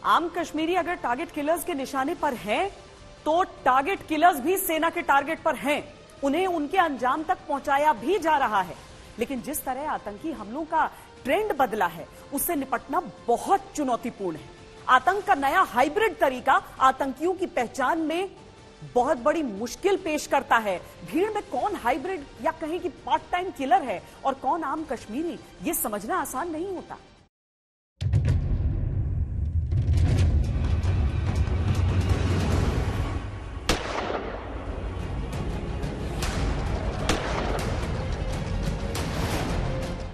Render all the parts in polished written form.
आम कश्मीरी अगर target killers के निशाने पर हैं, तो टारगेट किलर्स भी सेना के टारगेट पर हैं। उन्हें उनके अंजाम तक पहुंचाया भी जा रहा है। लेकिन जिस तरह आतंकी हमलों का ट्रेंड बदला है, उससे निपटना बहुत चुनौतीपूर्ण है। आतंक का नया हाइब्रिड तरीका आतंकियों की पहचान में बहुत बड़ी मुश्किल पेश करता है। भीड़ में कौन हाइब्रिड या कहीं की पार्ट टाइम किलर है और कौन आम कश्मीरी, यह समझना आसान नहीं होता।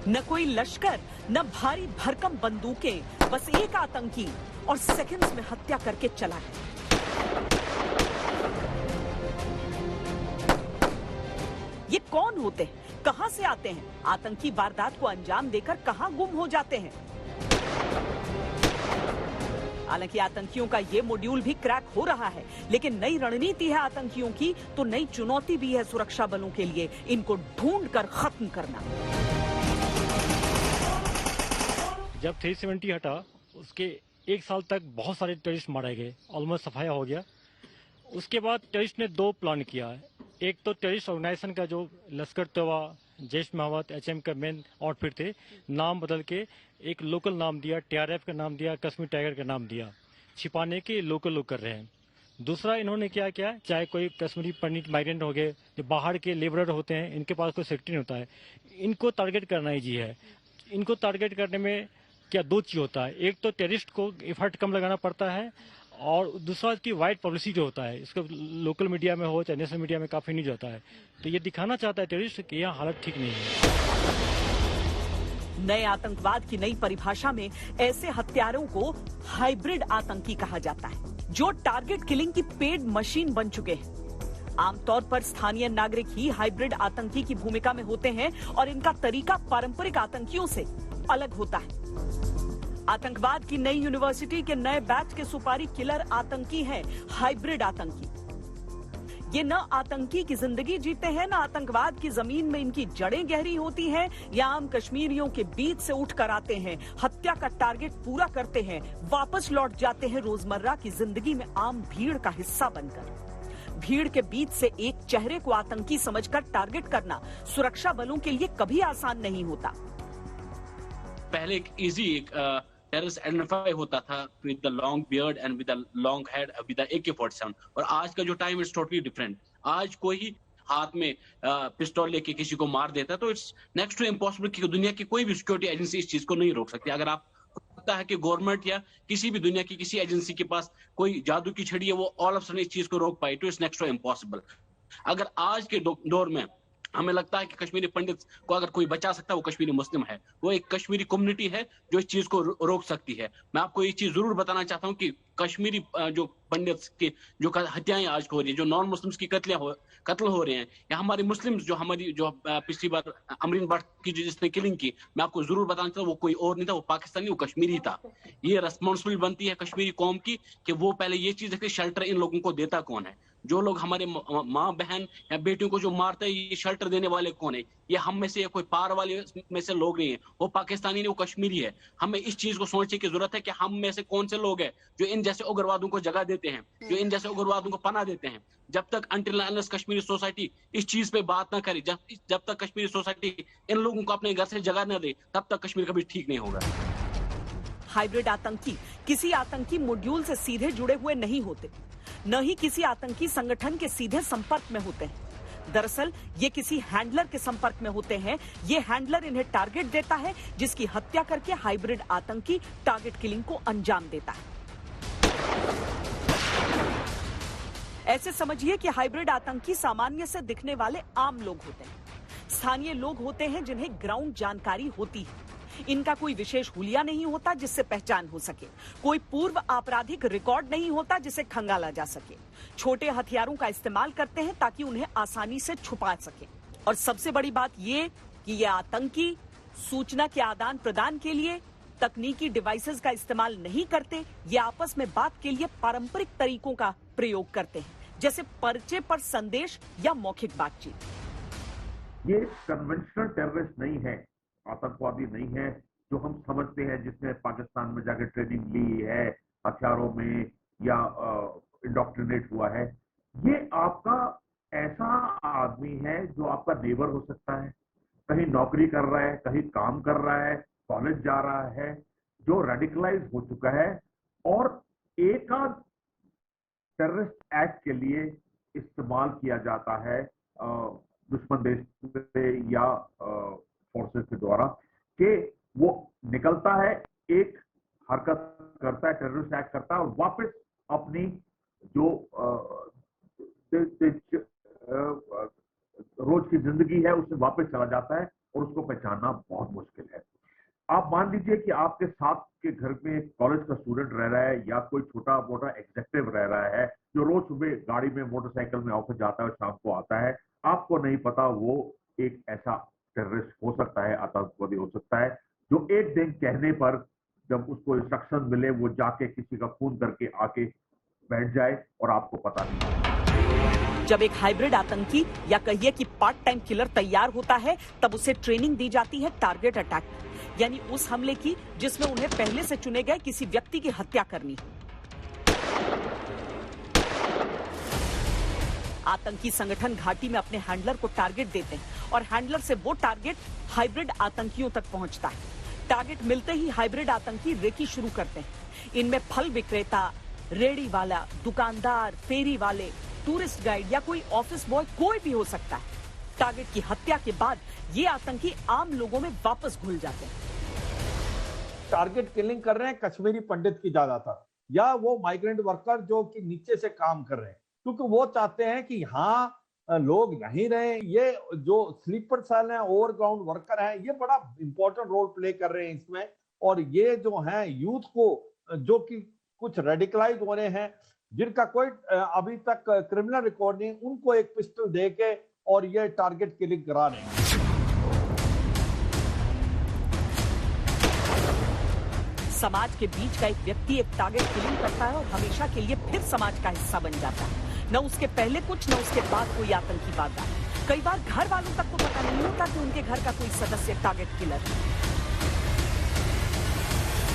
न कोई लश्कर, न भारी भरकम बंदूकें, बस एक आतंकी और सेकंड्स में हत्या करके चला है। ये कौन होते हैं, कहां से आते हैं, आतंकी वारदात को अंजाम देकर कहां गुम हो जाते हैं? हालांकि आतंकियों का ये मॉड्यूल भी क्रैक हो रहा है, लेकिन नई रणनीति है आतंकियों की, तो नई चुनौती भी है सुरक्षा बलों के लिए, इनको ढूंढ कर खत्म करना। जब 370 हटा, उसके एक साल तक बहुत सारे टेररिस्ट मारे गए, ऑलमोस्ट सफाया हो गया। उसके बाद टेररिस्ट ने दो प्लान किया है। एक तो टेररिस्ट ऑर्गेनाइजेशन का जो लश्कर तोयबा, जैश मोहम्मद, HM का मेन आउटफिट थे, नाम बदल के एक लोकल नाम दिया, TRF का नाम दिया, कश्मीर टाइगर का नाम दिया, छिपाने के लोकल लोग कर रहे हैं। दूसरा इन्होंने क्या किया, चाहे कोई कश्मीरी पंडित माइग्रेंट हो गए, जो बाहर के लेबरर होते हैं, इनके पास कोई सेफ्टी नहीं होता है, इनको टारगेट करना ईजी है। इनको टारगेट करने में क्या दो चीज होता है, एक तो टेररिस्ट को एफर्ट कम लगाना पड़ता है, और दूसरा इसकी वाइड पब्लिसिटी जो होता है, इसको लोकल मीडिया में हो चाहे नेशनल मीडिया में काफी न्यूज होता है। तो ये दिखाना चाहता है टेररिस्ट कि यहाँ हालत ठीक नहीं है। नए आतंकवाद की नई परिभाषा में ऐसे हत्यारों को हाइब्रिड आतंकी कहा जाता है, जो टारगेट किलिंग की पेड मशीन बन चुके हैं। आमतौर पर स्थानीय नागरिक ही हाइब्रिड आतंकी की भूमिका में होते हैं और इनका तरीका पारंपरिक आतंकियों से अलग होता है। आतंकवाद की नई यूनिवर्सिटी के नए बैच के सुपारी किलर आतंकी हैं, हाइब्रिड आतंकी। ये न आतंकी की जिंदगी जीते हैं, न आतंकवाद की जमीन में इनकी जड़ें गहरी होती हैं, या आम कश्मीरियों के बीच से उठकर आते हैं, हत्या का टारगेट पूरा करते हैं, वापस लौट जाते हैं रोजमर्रा की जिंदगी में आम भीड़ का हिस्सा बनकर। भीड़ के बीच से एक चेहरे को आतंकी समझकर टारगेट करना सुरक्षा बलों के लिए कभी आसान नहीं होता। पहले एक इजी टेररिस्ट आइडेंटिफाई होता था with the long beard and with the long head with the AK-47, और आज का जो टाइम इज टोटली डिफरेंट। आज कोई हाथ में पिस्टल लेके किसी को मार देता है तो इट्स नेक्स्ट टू इम्पॉसिबल कि दुनिया की कोई भी सिक्योरिटी एजेंसी इस चीज को नहीं रोक सकती। अगर आप लगता है कि गवर्नमेंट या किसी भी दुनिया की किसी एजेंसी के पास कोई जादू की छड़ी है, वो ऑल ऑफ सडन इस चीज को रोक पाई, तो इट्स नेक्स्ट टू इम्पॉसिबल। अगर आज के दौर में हमें लगता है कि कश्मीरी पंडित को अगर कोई बचा सकता है, वो कश्मीरी मुस्लिम है, वो एक कश्मीरी कम्युनिटी है जो इस चीज को रोक सकती है। मैं आपको ये चीज जरूर बताना चाहता हूँ कि कश्मीरी जो पंडित की जो हत्याएं आज हो रही है, जो नॉन मुस्लिम्स की कत्ल हो रहे हैं, या हमारे मुस्लिम्स जो हमारी जो पिछली बार अमरीन भट्ट की जिसने किलिंग की, मैं आपको जरूर बताना चाहता हूँ वो कोई और नहीं था, वो पाकिस्तानी, वो कश्मीरी था। ये रेस्पॉन्सिबिलिटी बनती है कश्मीरी कौम की कि वो पहले ये चीज देखे शेल्टर इन लोगों को देता कौन है। जो लोग हमारे माँ बहन या बेटियों को जो मारते हैं, ये शेल्टर देने वाले कौन है? ये हम में से कोई पार वाले में से लोग नहीं है, वो पाकिस्तानी नहीं, वो कश्मीरी है। हमें इस चीज को सोचने की जरूरत है कि हम में से कौन से लोग हैं जो इन जैसे उग्रवादों को जगह देते हैं, जो इन जैसे उग्रवादों को पनाह देते हैं। जब तक अनटिल अनलेस कश्मीरी सोसाइटी इस चीज पे बात ना करे, जब तक कश्मीरी सोसाइटी इन लोगों को अपने घर से जगह न दे, तब तक कश्मीर कभी ठीक नहीं होगा। हाइब्रिड आतंकी किसी आतंकी मॉड्यूल से सीधे जुड़े हुए नहीं होते, न ही किसी आतंकी संगठन के सीधे संपर्क में होते हैं। दरअसल ये किसी हैंडलर के संपर्क में होते हैं। ये हैंडलर इन्हें टारगेट देता है, जिसकी हत्या करके हाइब्रिड आतंकी टारगेट किलिंग को अंजाम देता है। ऐसे समझिए कि हाइब्रिड आतंकी सामान्य से दिखने वाले आम लोग होते हैं, स्थानीय लोग होते हैं जिन्हें ग्राउंड जानकारी होती है। इनका कोई विशेष हुलिया नहीं होता जिससे पहचान हो सके, कोई पूर्व आपराधिक रिकॉर्ड नहीं होता जिसे खंगाला जा सके। छोटे हथियारों का इस्तेमाल करते हैं ताकि उन्हें आसानी से छुपा सके। और सबसे बड़ी बात ये कि ये आतंकी सूचना के आदान प्रदान के लिए तकनीकी डिवाइसेस का इस्तेमाल नहीं करते। ये आपस में बात के लिए पारंपरिक तरीकों का प्रयोग करते हैं, जैसे पर्चे पर संदेश या मौखिक बातचीत। ये कन्वेंशनल टेररिस्ट नहीं है, आतंकवादी नहीं है जो हम समझते हैं, जिसने पाकिस्तान में जाकर ट्रेनिंग ली है हथियारों में या इंडोक्ट्रिनेट हुआ है। ये आपका ऐसा आदमी है जो आपका नेबर हो सकता है, कहीं नौकरी कर रहा है, कहीं काम कर रहा है, कॉलेज जा रहा है, जो रेडिकलाइज हो चुका है और एक आध टेररिस्ट एक्ट के लिए इस्तेमाल किया जाता है दुश्मन देश से या फोर्सेस के द्वारा, कि वो निकलता है, एक हरकत करता है, टेररिस्ट एक्ट करता है और वापस अपनी जो रोज की जिंदगी है उससे वापस चला जाता है और उसको पहचानना बहुत मुश्किल है। आप मान लीजिए कि आपके साथ के घर में कॉलेज का स्टूडेंट रह रहा है या कोई छोटा मोटा एग्जेक्टिव रह रहा है जो रोज सुबह गाड़ी में मोटरसाइकिल में ऑफिस जाता है और शाम को आता है। आपको नहीं पता वो एक ऐसा टेररिस्ट हो सकता है, आतंकवादी हो सकता है, जो एक दिन कहने पर जब उसको इंस्ट्रक्शन मिले वो जाके किसी का खून करके आके बैठ जाए और आपको पता नहीं। जब एक हाइब्रिड आतंकी या कहिए कि पार्ट टाइम किलर तैयार होता है, तब उसे ट्रेनिंग दी जाती है टारगेट अटैक, यानी उस हमले की जिसमें उन्हें पहले से चुने गए किसी व्यक्ति की हत्या करनी। आतंकी संगठन घाटी में अपने हैंडलर को टारगेट देते हैं और हैंडलर से वो टारगेट हाइब्रिड आतंकियों तक पहुंचता है। टारगेट मिलते ही हाइब्रिड आतंकी रेकी शुरू करते हैं। इनमें फल विक्रेता, रेडी वाला, दुकानदार, फेरी वाले, टूरिस्ट गाइड या कोई ऑफिस बॉय, कोई भी हो सकता है। टारगेट की हत्या के बाद ये आतंकी आम लोगों में वापस घुल जाते हैं। टारगेट किलिंग कर रहे हैं कश्मीरी पंडित की ज्यादातर, या वो माइग्रेंट वर्कर जो कि नीचे से काम कर रहे हैं, क्योंकि वो चाहते हैं कि यहाँ लोग नहीं रहे। ये जो स्लीपर सेल है, ओवरग्राउंड वर्कर है, ये बड़ा इंपॉर्टेंट रोल प्ले कर रहे हैं इसमें। और ये जो है यूथ को, जो कि कुछ रेडिकलाइज हो रहे हैं, जिनका कोई अभी तक क्रिमिनल रिकॉर्ड नहीं, उनको एक पिस्टल देके और ये टारगेट किलिंग करा रहे हैं। समाज के बीच का एक व्यक्ति एक टारगेट किलिंग करता है और हमेशा के लिए फिर समाज का हिस्सा बन जाता है। न उसके पहले कुछ, न उसके बाद कोई आतंकी वारदात। कई बार घर वालों तक को पता नहीं होता कि उनके घर का कोई सदस्य टारगेट किलर है।